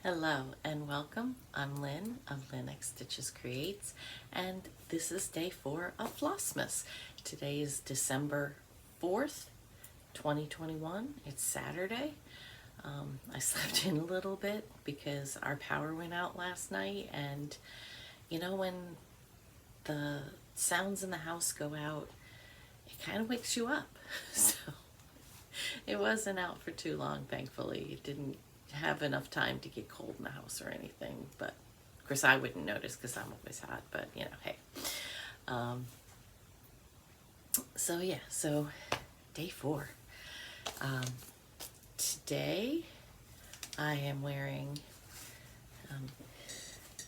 Hello and welcome. I'm Lynn of Lynn X Stitches Creates, and this is day 4 of FLOSSMAS. Today is December 4th, 2021. It's Saturday. I slept in a little bit because our power went out last night, and you know when the sounds in the house go out, it kind of wakes you up. So it wasn't out for too long, thankfully. It didn't have enough time to get cold in the house or anything, but of course I wouldn't notice because I'm always hot, but you know, hey. So day 4. Today I am wearing,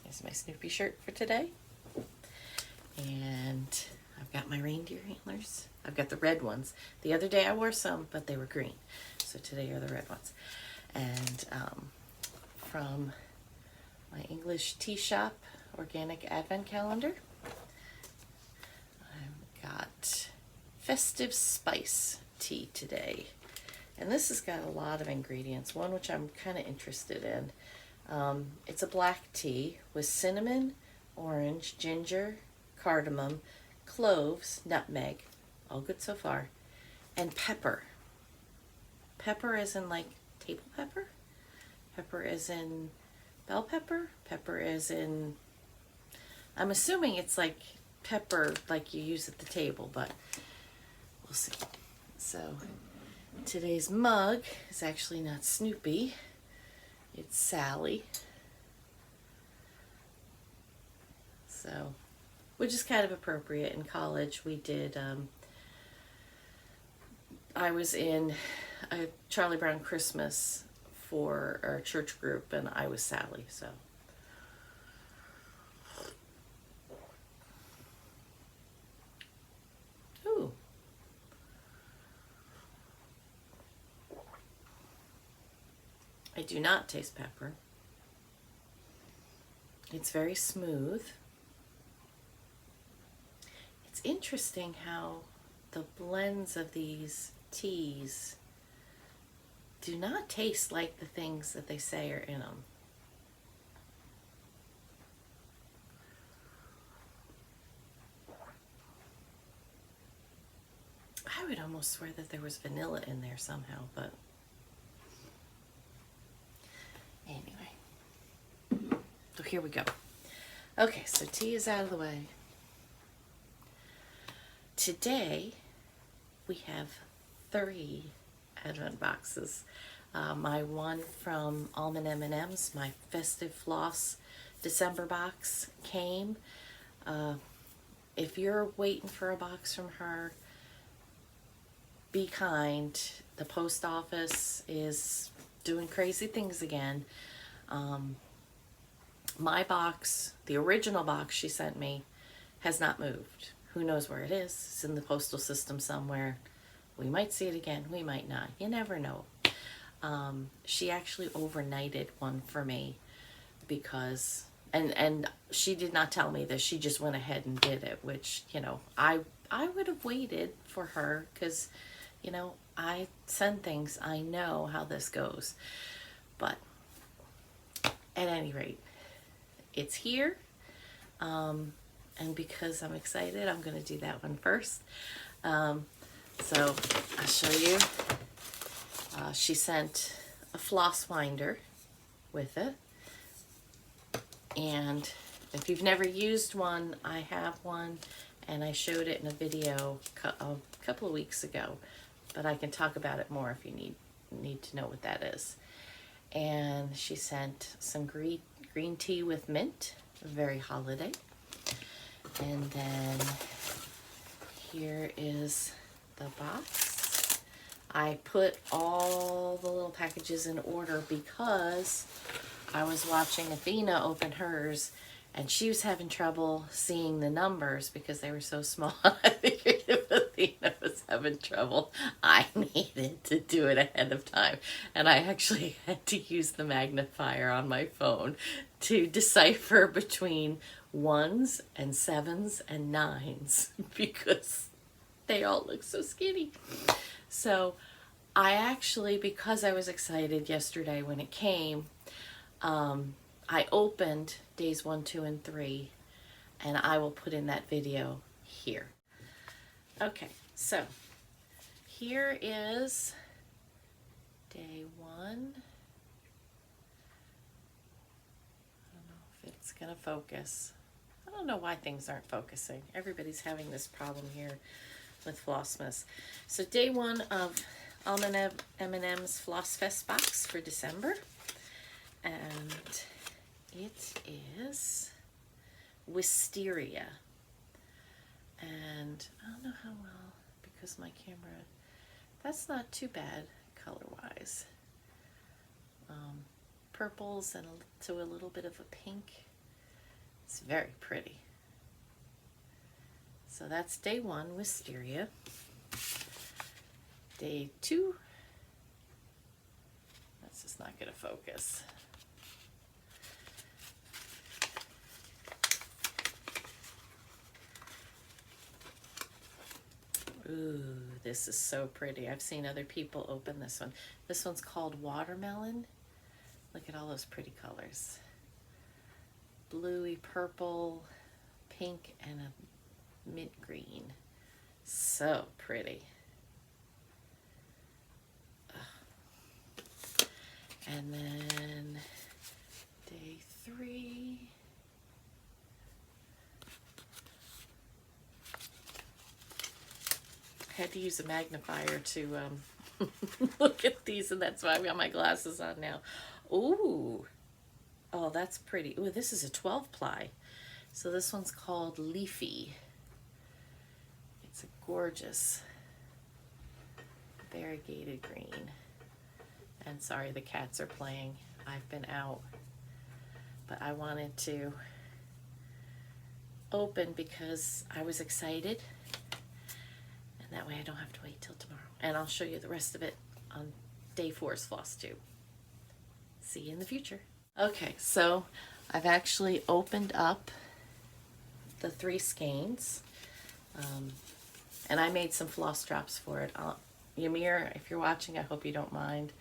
here's my Snoopy shirt for today, and I've got my reindeer antlers. I've got the red ones. The other day I wore some, but they were green, so today are the red ones. And from my English tea shop organic advent calendar, I've got Festive Spice Tea today. And this has got a lot of ingredients, one which I'm kind of interested in. It's a black tea with cinnamon, orange, ginger, cardamom, cloves, nutmeg, all good so far, and pepper. Pepper as in like table pepper? Pepper as in bell pepper? Pepper as in, I'm assuming it's like pepper like you use at the table, but we'll see. So today's mug is actually not Snoopy, it's Sally. So, which is kind of appropriate. In college we did, I was in a Charlie Brown Christmas for our church group, and I was Sally, so. Ooh. I do not taste pepper. It's very smooth. It's interesting how the blends of these teas do not taste like the things that they say are in them. I would almost swear that there was vanilla in there somehow, but anyway. So here we go. Okay, so tea is out of the way. Today we have 3 advent boxes. My one from Almond M&M's, my Festive Floss December box came. If you're waiting for a box from her, be kind. The post office is doing crazy things again. My box, the original box she sent me, has not moved. Who knows where it is? It's in the postal system somewhere. We might see it again, we might not. You never know. She actually overnighted one for me because, and she did not tell me this. She just went ahead and did it, which, you know, I would have waited for her because, you know, I send things. I know how this goes. But at any rate, it's here. And because I'm excited, I'm going to do that one first. So I'll show you. She sent a floss winder with it. And if you've never used one, I have one, and I showed it in a video a couple of weeks ago, but I can talk about it more if you need to know what that is. And she sent some green tea with mint, very holiday. And then here is the box. I put all the little packages in order because I was watching Athena open hers, and she was having trouble seeing the numbers because they were so small. I figured if Athena was having trouble, I needed to do it ahead of time. And I actually had to use the magnifier on my phone to decipher between 1s and 7s and 9s because they all look so skinny. So I actually, because I was excited yesterday when it came, I opened days 1, 2, and 3, and I will put in that video here. Okay, so here is day 1. I don't know if it's gonna focus. I don't know why things aren't focusing. Everybody's having this problem here with FLOSSMAS. So day 1 of Almond M&M's Floss Fest box for December. And it is Wisteria. And I don't know how well, because my camera, that's not too bad color-wise. Purples and to a little bit of a pink. It's very pretty. So that's day 1, Wisteria. Day 2, that's just not going to focus. Ooh, this is so pretty. I've seen other people open this one. This one's called Watermelon. Look at all those pretty colors. Bluey purple, pink, and a mint green. So pretty. And then day 3. I had to use a magnifier to look at these, and that's why I've got my glasses on now. Ooh. Oh, that's pretty. Ooh, this is a 12 ply. So this one's called Leafy. It's a gorgeous variegated green. And sorry, the cats are playing. I've been out. But I wanted to open because I was excited. And that way I don't have to wait till tomorrow. And I'll show you the rest of it on day 4's floss tube. See you in the future. Okay, so I've actually opened up the 3 skeins. And I made some floss drops for it. Ymir, if you're watching, I hope you don't mind.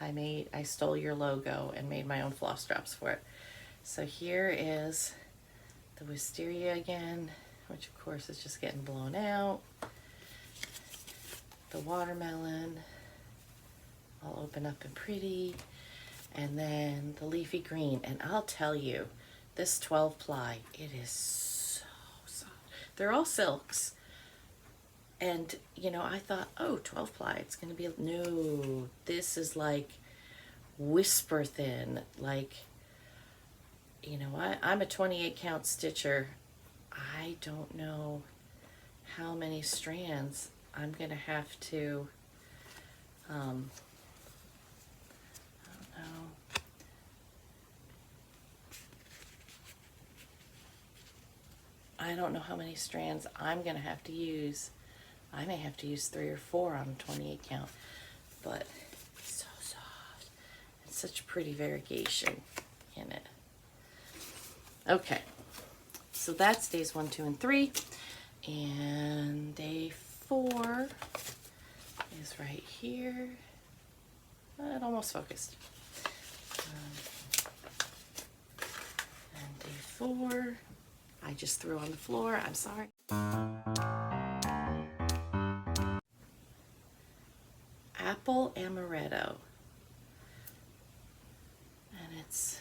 I stole your logo and made my own floss drops for it. So here is the Wisteria again, which of course is just getting blown out. The watermelon, all open up and pretty. And then the leafy green. And I'll tell you, this 12 ply, it is so soft. They're all silks. And, you know, I thought, oh, 12 ply, it's going to be, no, this is like whisper thin. Like, you know, I'm a 28 count stitcher. I don't know how many strands I'm going to have to, I don't know. I don't know how many strands I'm going to have to use. I may have to use 3 or 4 on a 28 count, but it's so soft. It's such pretty variegation in it. Okay, so that's days 1, 2, and 3, and day 4 is right here. It almost focused. And day 4, I just threw on the floor. I'm sorry. Apple Amaretto, and it's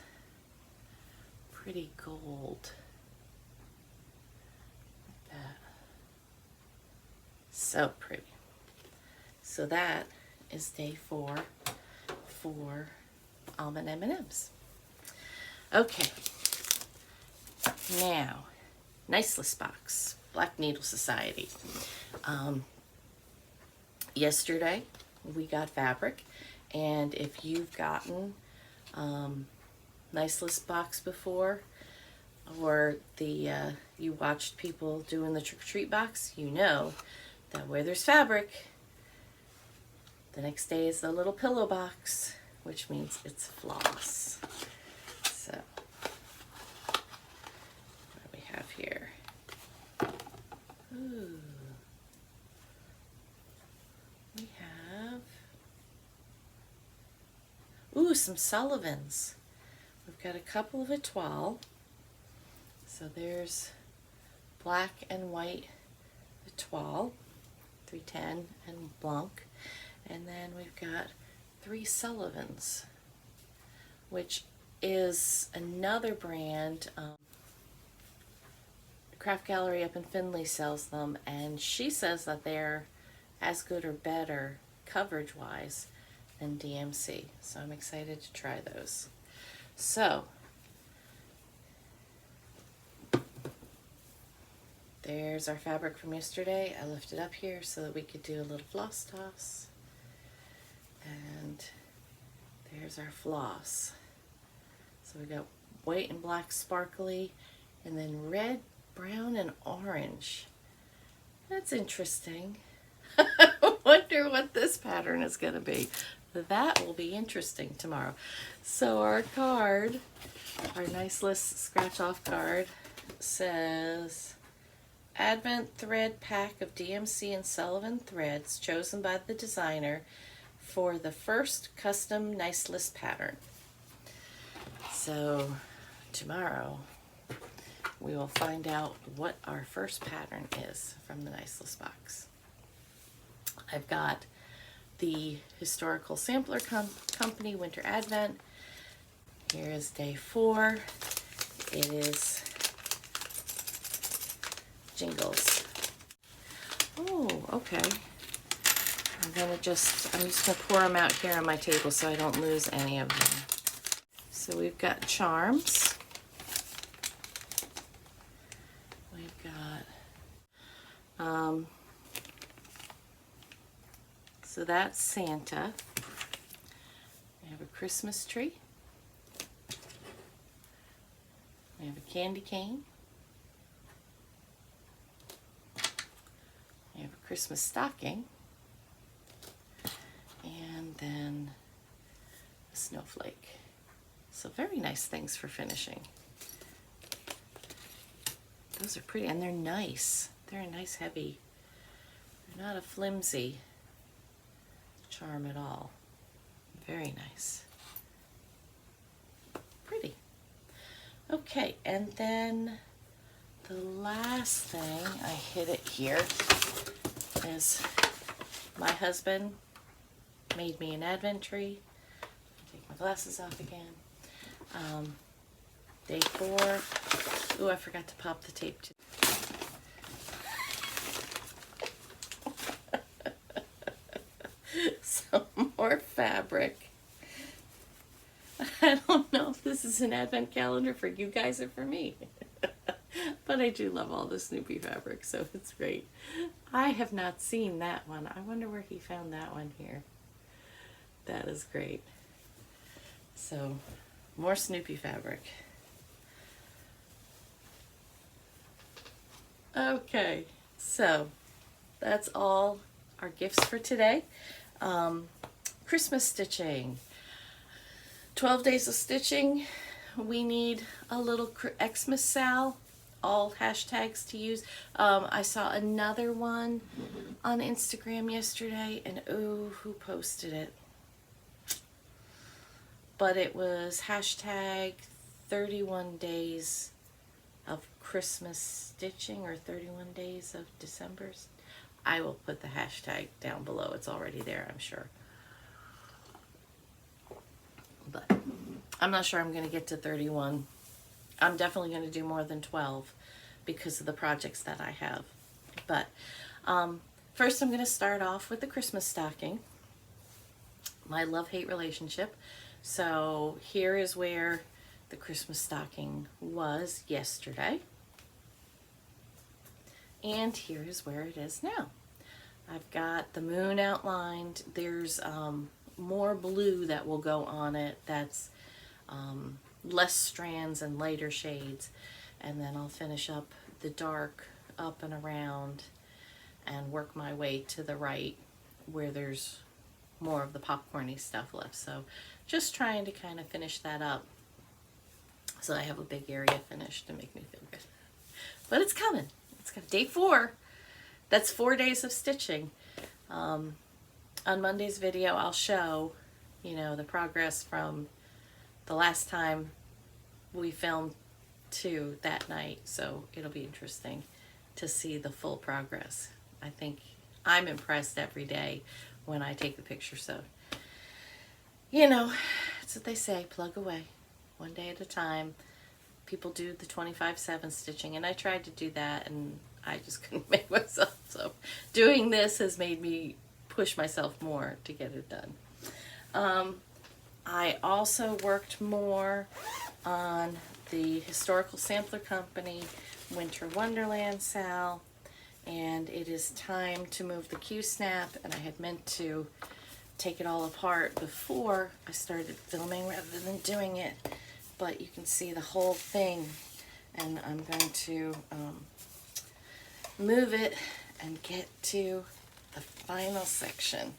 pretty gold. Like that. So pretty. So that is day 4 for Almond M&M's. Okay, now Niceless box, Black Needle Society. Yesterday we got fabric, and if you've gotten Niceless box before, or you watched people doing the trick-or-treat box, you know that where there's fabric, the next day is the little pillow box, which means it's floss. So what do we have here? Ooh. We have, ooh, some Sullivans. We've got a couple of étoiles. So there's black and white étoile, 310 and Blanc. And then we've got 3 Sullivans, which is another brand. Craft Gallery up in Findlay sells them, and she says that they're as good or better coverage wise than DMC. So I'm excited to try those. So there's our fabric from yesterday. I lifted up here so that we could do a little floss toss. And there's our floss. So we got white and black sparkly, and then red, brown, and orange. That's interesting. I wonder what this pattern is going to be. That will be interesting tomorrow. So our card, our nice list scratch off card, says Advent thread pack of DMC and Sullivan threads chosen by the designer for the first custom nice list pattern. So tomorrow we will find out what our first pattern is from the nice list box. I've got the Historical Sampler Company Winter Advent. Here is day 4. It is jingles. Oh, okay. I'm just gonna pour them out here on my table so I don't lose any of them. So we've got charms. We've got so that's Santa. We have a Christmas tree. We have a candy cane. We have a Christmas stocking. And then a snowflake. So very nice things for finishing. Those are pretty, and they're nice. They're a nice heavy. They're not a flimsy charm at all. Very nice. Pretty. Okay, and then the last thing, I hid it here, is my husband made me an advent tree. Take my glasses off again. Day 4. Ooh, I forgot to pop the tape too. Some more fabric. I don't know if this is an advent calendar for you guys or for me. But I do love all the Snoopy fabric, so it's great. I have not seen that one. I wonder where he found that one here. That is great. So, more Snoopy fabric. Okay, so that's all our gifts for today. Christmas stitching. 12 days of stitching. We need a little Xmas Sal. All hashtags to use. I saw another one on Instagram yesterday, and oh, who posted it? But it was hashtag 31 days of Christmas stitching, or 31 days of December's. I will put the hashtag down below. It's already there, I'm sure. But I'm not sure I'm going to get to 31. I'm definitely going to do more than 12 because of the projects that I have. But first I'm going to start off with the Christmas stocking. My love-hate relationship. So here is where the Christmas stocking was yesterday. And here is where it is now. I've got the moon outlined. There's more blue that will go on it. That's less strands and lighter shades. And then I'll finish up the dark up and around and work my way to the right where there's more of the popcorny stuff left. So just trying to kind of finish that up so I have a big area finished to make me feel good. But it's coming. It's got day 4. That's 4 days of stitching. On Monday's video, I'll show, you know, the progress from the last time we filmed 2 that night, so it'll be interesting to see the full progress. I think I'm impressed every day when I take the picture, so you know, that's what they say, plug away, one day at a time. People do the 25/7 stitching, and I tried to do that, and I just couldn't make myself, so doing this has made me push myself more to get it done. I also worked more on the Historical Sampler Company Winter Wonderland Sal, and it is time to move the Q-snap, and I had meant to take it all apart before I started filming rather than doing it, but you can see the whole thing, and I'm going to move it and get to the final section.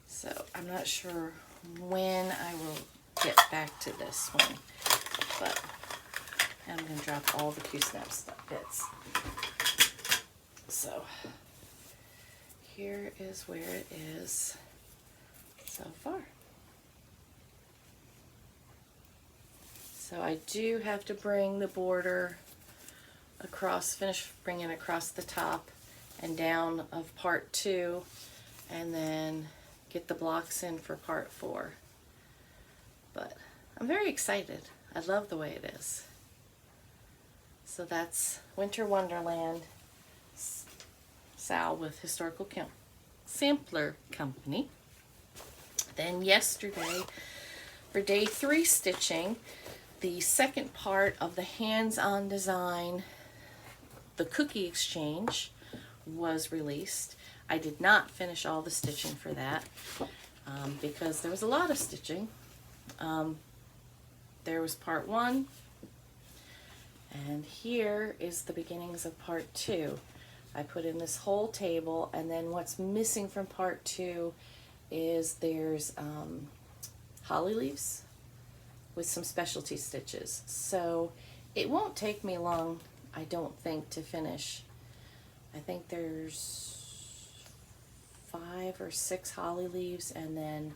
So I'm not sure when I will get back to this one, but I'm going to drop all the Q-snap bits. So here is where it is so far. So I do have to bring the border across, finish bringing it across the top and down of part 2, and then get the blocks in for part 4. But I'm very excited. I love the way it is. So that's Winter Wonderland Sal with Historical Sampler Company. Then yesterday, for day 3 stitching, the second part of the hands-on design, the cookie exchange, was released. I did not finish all the stitching for that because there was a lot of stitching. There was part 1, and here is the beginnings of part 2. I put in this whole table, and then what's missing from part 2 is there's holly leaves with some specialty stitches. So it won't take me long, I don't think, to finish. I think there's 5 or 6 holly leaves, and then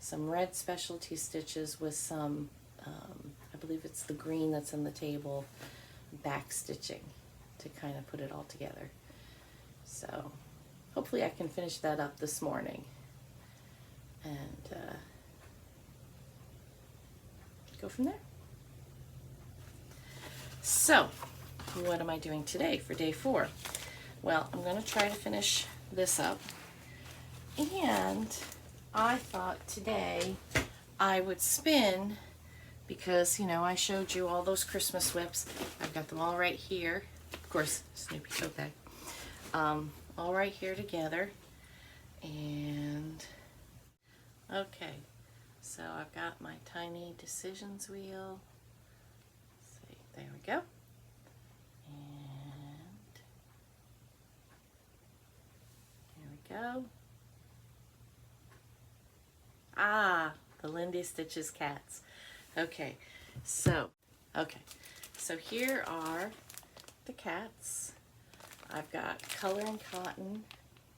some red specialty stitches with some, I believe it's the green that's in the table, back stitching to kind of put it all together. So hopefully I can finish that up this morning and go from there. So what am I doing today for day 4? Well, I'm going to try to finish this up, and I thought today I would spin, because, you know, I showed you all those Christmas whips. I've got them all right here. Of course, Snoopy tote bag. All right here together. And, okay, so I've got my tiny decisions wheel. Let's see, there we go. And here we go. Ah, the Lindy Stitches cats. Okay, so here are the cats. I've got Color and Cotton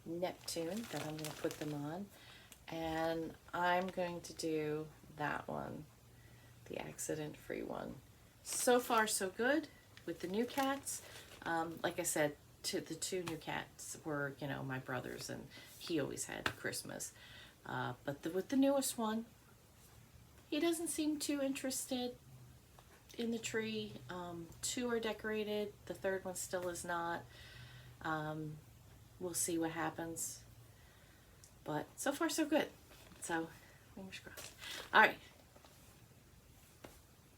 Neptune that I'm going to put them on, and I'm going to do that one, the accident-free one. So far, so good with the new cats. Like I said, the 2 new cats were, you know, my brother's, and he always had Christmas. But with the newest one, he doesn't seem too interested in the tree. 2 are decorated. The 3rd one still is not. We'll see what happens. But so far, so good. So, fingers crossed. All right.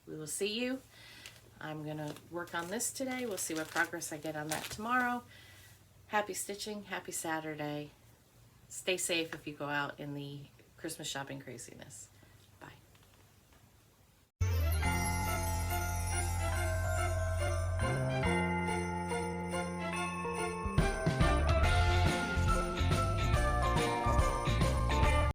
We will see you. I'm going to work on this today. We'll see what progress I get on that tomorrow. Happy stitching. Happy Saturday. Stay safe if you go out in the Christmas shopping craziness.